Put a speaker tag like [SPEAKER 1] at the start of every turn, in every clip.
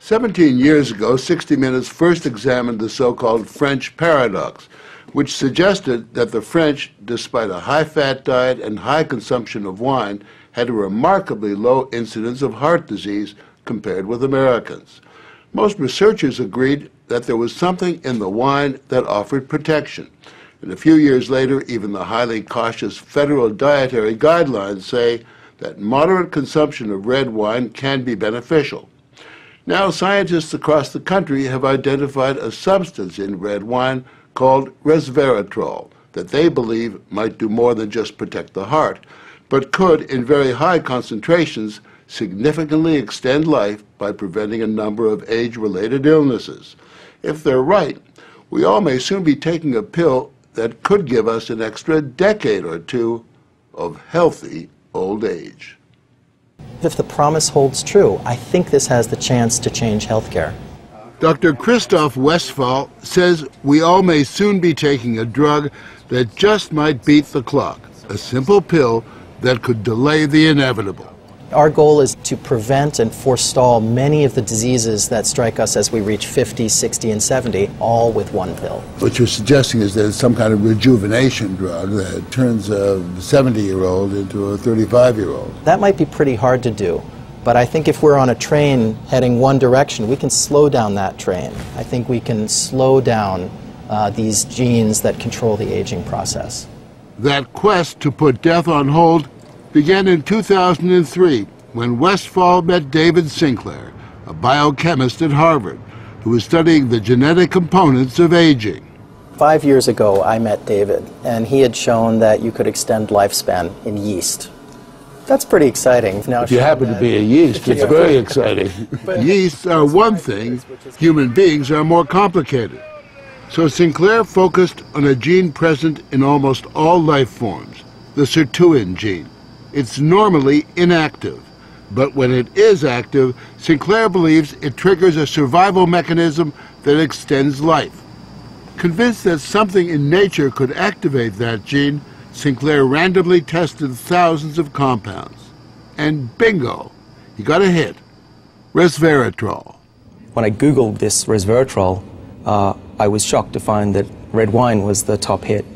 [SPEAKER 1] 17 years ago, 60 Minutes first examined the so-called French paradox, which suggested that the French, despite a high-fat diet and high consumption of wine, had a remarkably low incidence of heart disease compared with Americans. Most researchers agreed that there was something in the wine that offered protection. And a few years later, even the highly cautious federal dietary guidelines say that moderate consumption of red wine can be beneficial. Now, scientists across the country have identified a substance in red wine called Resveratrol that they believe might do more than just protect the heart, but could, in very high concentrations, significantly extend life by preventing a number of age-related illnesses. If they're right, we all may soon be taking a pill that could give us an extra decade or two of healthy old age.
[SPEAKER 2] If the promise holds true, I think this has the chance to change healthcare.
[SPEAKER 1] Dr. Christoph Westphal says we all may soon be taking a drug that just might beat the clock, a simple pill that could delay the inevitable.
[SPEAKER 2] Our goal is to prevent and forestall many of the diseases that strike us as we reach 50, 60, and 70, all with one pill.
[SPEAKER 1] What you're suggesting is there's some kind of rejuvenation drug that turns a 70-year-old into a 35-year-old.
[SPEAKER 2] That might be pretty hard to do, but I think if we're on a train heading one direction, we can slow down that train. I think we can slow down these genes that control the aging process.
[SPEAKER 1] That quest to put death on hold began in 2003 when Westphal met David Sinclair, a biochemist at Harvard, who was studying the genetic components of aging.
[SPEAKER 2] 5 years ago, I met David, and he had shown that you could extend lifespan in yeast. That's pretty exciting. Now,
[SPEAKER 1] if you happen to be a yeast, it's very exciting. Yeasts are one thing, human beings are more complicated. So Sinclair focused on a gene present in almost all life forms, the sirtuin gene. It's normally inactive, but when it is active, Sinclair believes it triggers a survival mechanism that extends life. Convinced that something in nature could activate that gene, Sinclair randomly tested thousands of compounds. And bingo, he got a hit, Resveratrol.
[SPEAKER 2] When I Googled this Resveratrol, I was shocked to find that red wine was the top hit.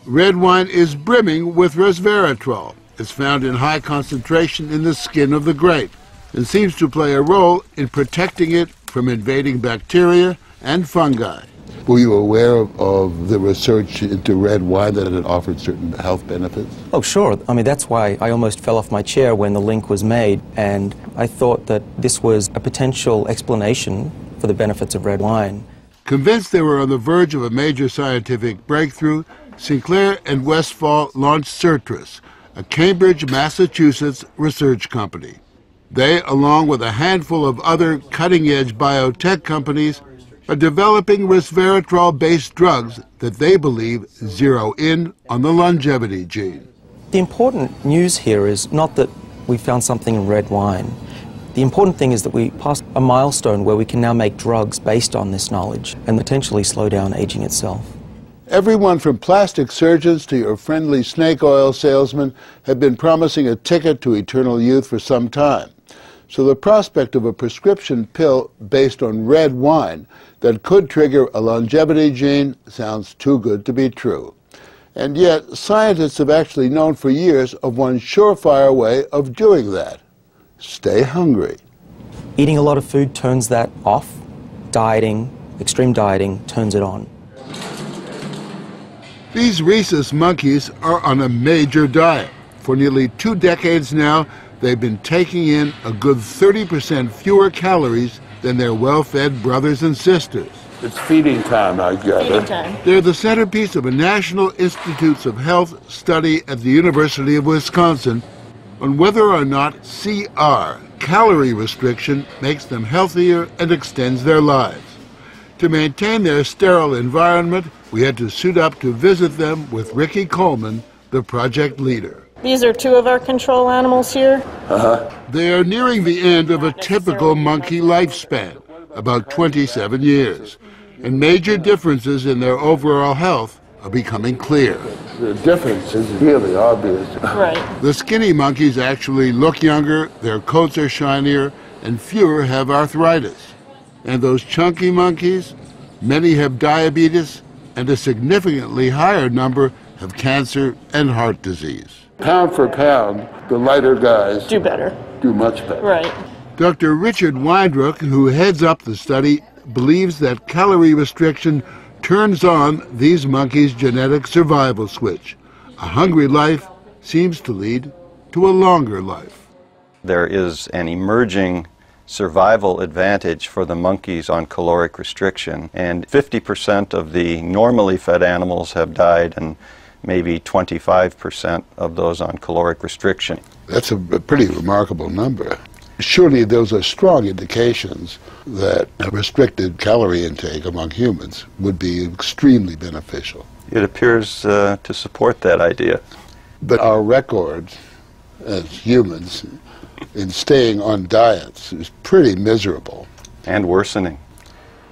[SPEAKER 1] Red wine is brimming with Resveratrol. It's found in high concentration in the skin of the grape and seems to play a role in protecting it from invading bacteria and fungi. Were you aware of the research into red wine that it offered certain health benefits?
[SPEAKER 2] Oh, sure. I mean, that's why I almost fell off my chair when the link was made, and I thought that this was a potential explanation for the benefits of red wine.
[SPEAKER 1] Convinced they were on the verge of a major scientific breakthrough, Sinclair and Westphal launched Certris, a Cambridge, Massachusetts research company. They, along with a handful of other cutting-edge biotech companies, are developing resveratrol-based drugs that they believe zero in on the longevity gene.
[SPEAKER 2] The important news here is not that we found something in red wine. The important thing is that we passed a milestone where we can now make drugs based on this knowledge and potentially slow down aging itself.
[SPEAKER 1] Everyone from plastic surgeons to your friendly snake oil salesman have been promising a ticket to eternal youth for some time. So the prospect of a prescription pill based on red wine that could trigger a longevity gene sounds too good to be true. And yet, scientists have actually known for years of one surefire way of doing that. Stay hungry.
[SPEAKER 2] Eating a lot of food turns that off. Dieting, extreme dieting, turns it on.
[SPEAKER 1] These rhesus monkeys are on a major diet. For nearly 2 decades now, they've been taking in a good 30% fewer calories than their well-fed brothers and sisters. It's feeding time, I gather.
[SPEAKER 3] Feeding time.
[SPEAKER 1] They're the centerpiece of a National Institutes of Health study at the University of Wisconsin on whether or not CR, calorie restriction, makes them healthier and extends their lives. To maintain their sterile environment, we had to suit up to visit them with Ricky Coleman, the project leader.
[SPEAKER 3] These are 2 of our control animals here.
[SPEAKER 1] They are nearing the end of a typical monkey lifespan, about 27 years, and major differences in their overall health are becoming clear. The difference is really obvious.
[SPEAKER 3] Right.
[SPEAKER 1] The skinny monkeys actually look younger, their coats are shinier, and fewer have arthritis. And those chunky monkeys, many have diabetes, and a significantly higher number have cancer and heart disease. Pound for pound, the lighter guys
[SPEAKER 3] Do better.
[SPEAKER 1] do much better.
[SPEAKER 3] Right.
[SPEAKER 1] Dr. Richard Weindruck, who heads up the study, believes that calorie restriction turns on these monkeys' genetic survival switch. A hungry life seems to lead to a longer life.
[SPEAKER 4] There is an emerging survival advantage for the monkeys on caloric restriction, and 50% of the normally fed animals have died, and maybe 25% of those on caloric restriction.
[SPEAKER 1] That's a pretty remarkable number. Surely those are strong indications that a restricted calorie intake among humans would be extremely beneficial.
[SPEAKER 4] It appears to support that idea.
[SPEAKER 1] But our record as humans in staying on diets is pretty miserable.
[SPEAKER 4] And worsening.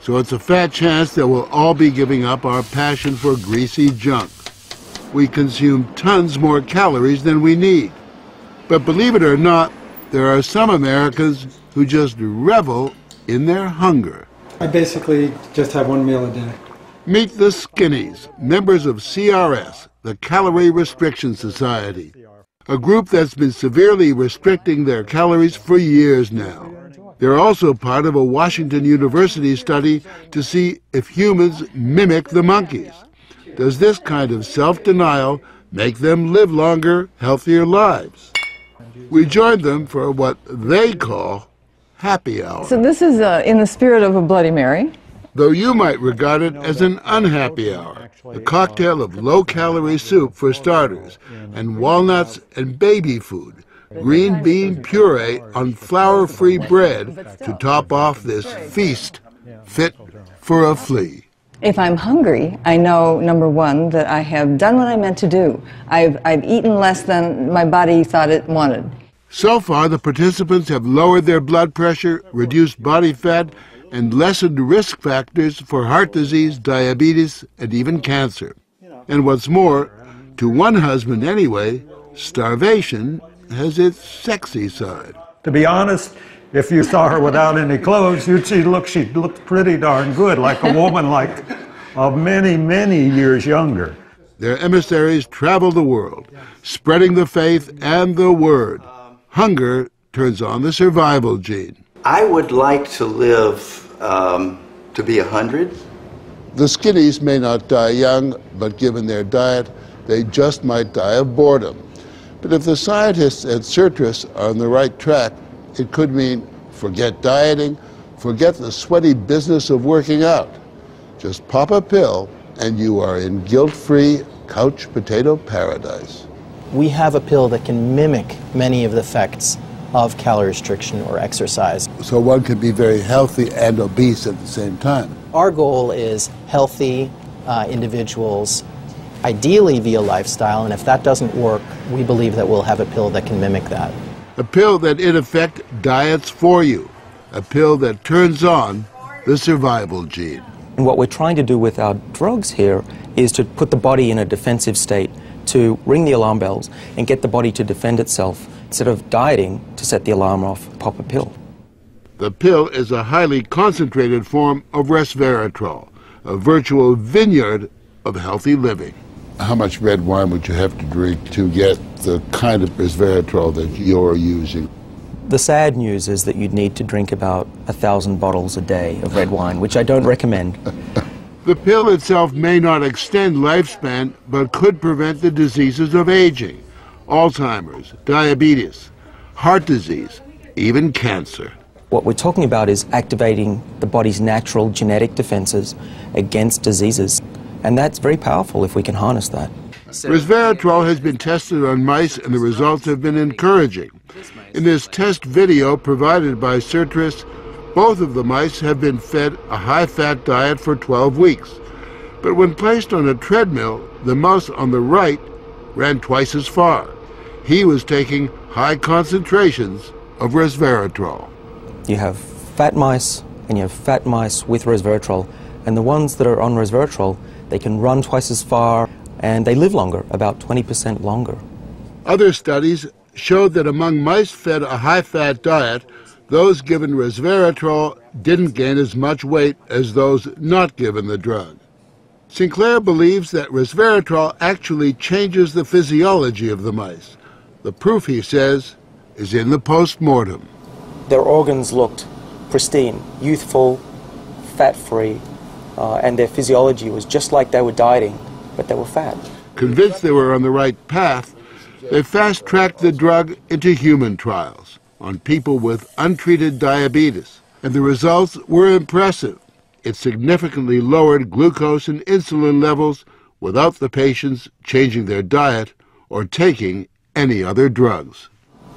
[SPEAKER 1] So it's a fat chance that we'll all be giving up our passion for greasy junk. We consume tons more calories than we need. But believe it or not, there are some Americans who just revel in their hunger.
[SPEAKER 5] I basically just have one meal a day.
[SPEAKER 1] Meet the Skinnies, members of CRS, the Calorie Restriction Society, a group that's been severely restricting their calories for years now. They're also part of a Washington University study to see if humans mimic the monkeys. Does this kind of self-denial make them live longer, healthier lives? We joined them for what they call happy hour.
[SPEAKER 6] So this is in the spirit of a Bloody Mary.
[SPEAKER 1] Though you might regard it as an unhappy hour, a cocktail of low-calorie soup for starters, and walnuts and baby food, green bean puree on flour-free bread to top off this feast fit for a flea.
[SPEAKER 6] If I'm hungry, I know, number one, that I have done what I meant to do. I've eaten less than my body thought it wanted.
[SPEAKER 1] So far, the participants have lowered their blood pressure, reduced body fat, and lessened risk factors for heart disease, diabetes, and even cancer. And what's more, to one husband anyway, starvation has its sexy side.
[SPEAKER 7] To be honest, if you saw her without any clothes, she looked pretty darn good, like a woman of many, many years younger.
[SPEAKER 1] Their emissaries travel the world, spreading the faith and the word. Hunger turns on the survival gene.
[SPEAKER 8] I would like to live to be 100.
[SPEAKER 1] The Skinnies may not die young, but given their diet, they just might die of boredom. But if the scientists at Certris are on the right track, it could mean forget dieting, forget the sweaty business of working out. Just pop a pill and you are in guilt-free couch potato paradise.
[SPEAKER 2] We have a pill that can mimic many of the effects of calorie restriction or exercise.
[SPEAKER 1] So one can be very healthy and obese at the same time.
[SPEAKER 2] Our goal is healthy individuals, ideally via lifestyle, and if that doesn't work, we believe that we'll have a pill that can mimic that.
[SPEAKER 1] A pill that in effect diets for you. A pill that turns on the survival gene.
[SPEAKER 2] And what we're trying to do with our drugs here is to put the body in a defensive state, to ring the alarm bells and get the body to defend itself, instead of dieting to set the alarm off, pop a pill.
[SPEAKER 1] The pill is a highly concentrated form of Resveratrol, a virtual vineyard of healthy living. How much red wine would you have to drink to get the kind of Resveratrol that you're using?
[SPEAKER 2] The sad news is that you'd need to drink about 1,000 bottles a day of red wine, which I don't recommend.
[SPEAKER 1] The pill itself may not extend lifespan, but could prevent the diseases of aging, Alzheimer's, diabetes, heart disease, even cancer.
[SPEAKER 2] What we're talking about is activating the body's natural genetic defenses against diseases, and that's very powerful if we can harness that.
[SPEAKER 1] Resveratrol has been tested on mice and the results have been encouraging. In this test video provided by Certris, both of the mice have been fed a high-fat diet for 12 weeks. But when placed on a treadmill, the mouse on the right ran twice as far. He was taking high concentrations of Resveratrol.
[SPEAKER 2] You have fat mice and you have fat mice with Resveratrol, and the ones that are on Resveratrol, they can run twice as far and they live longer, about 20% longer.
[SPEAKER 1] Other studies showed that among mice fed a high-fat diet, those given resveratrol didn't gain as much weight as those not given the drug. Sinclair believes that resveratrol actually changes the physiology of the mice. The proof, he says, is in the post-mortem.
[SPEAKER 2] Their organs looked pristine, youthful, fat-free, and their physiology was just like they were dieting, but they were fat.
[SPEAKER 1] Convinced they were on the right path, they fast-tracked the drug into human trials on people with untreated diabetes, and the results were impressive. It significantly lowered glucose and insulin levels without the patients changing their diet or taking any other drugs.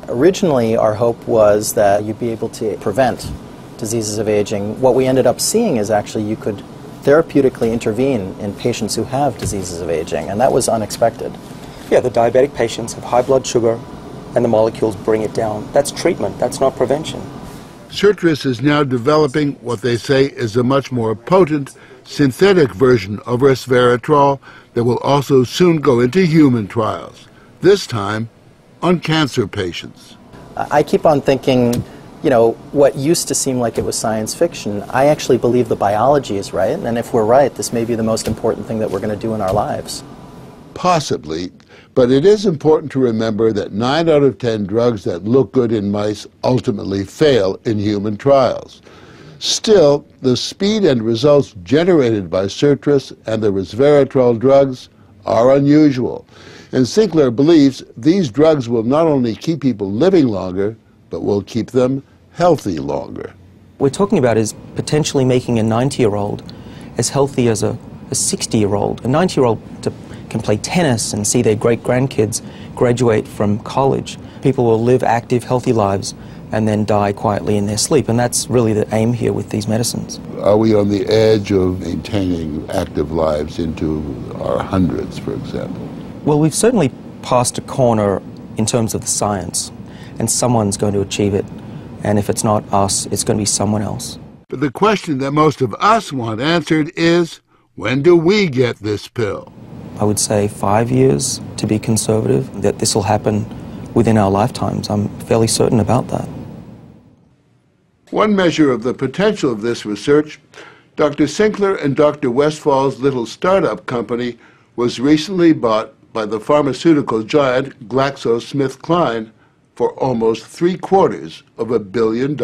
[SPEAKER 9] Originally, our hope was that you'd be able to prevent diseases of aging. What we ended up seeing is actually you could therapeutically intervene in patients who have diseases of aging, and that was unexpected.
[SPEAKER 2] Yeah, the diabetic patients have high blood sugar, and the molecules bring it down. That's treatment, that's not prevention.
[SPEAKER 1] Sirtris is now developing what they say is a much more potent synthetic version of resveratrol that will also soon go into human trials, this time on cancer patients.
[SPEAKER 9] I keep on thinking, you know, what used to seem like it was science fiction, I actually believe the biology is right, and if we're right, this may be the most important thing that we're going to do in our lives.
[SPEAKER 1] Possibly, but it is important to remember that 9 out of 10 drugs that look good in mice ultimately fail in human trials. Still, the speed and results generated by Sirtris and the resveratrol drugs are unusual, and Sinclair believes these drugs will not only keep people living longer, but will keep them healthy longer.
[SPEAKER 2] What we're talking about is potentially making a 90-year-old as healthy as a 60-year-old. A 90-year-old can play tennis and see their great-grandkids graduate from college. People will live active, healthy lives and then die quietly in their sleep, and that's really the aim here with these medicines.
[SPEAKER 1] Are we on the edge of maintaining active lives into our hundreds, for example?
[SPEAKER 2] Well, we've certainly passed a corner in terms of the science, and someone's going to achieve it, and if it's not us, it's going to be someone else.
[SPEAKER 1] But the question that most of us want answered is, when do we get this pill?
[SPEAKER 2] I would say 5 years, to be conservative, that this will happen within our lifetimes. I'm fairly certain about that.
[SPEAKER 1] One measure of the potential of this research, Dr. Sinclair and Dr. Westfall's little startup company was recently bought by the pharmaceutical giant GlaxoSmithKline for almost $750 million.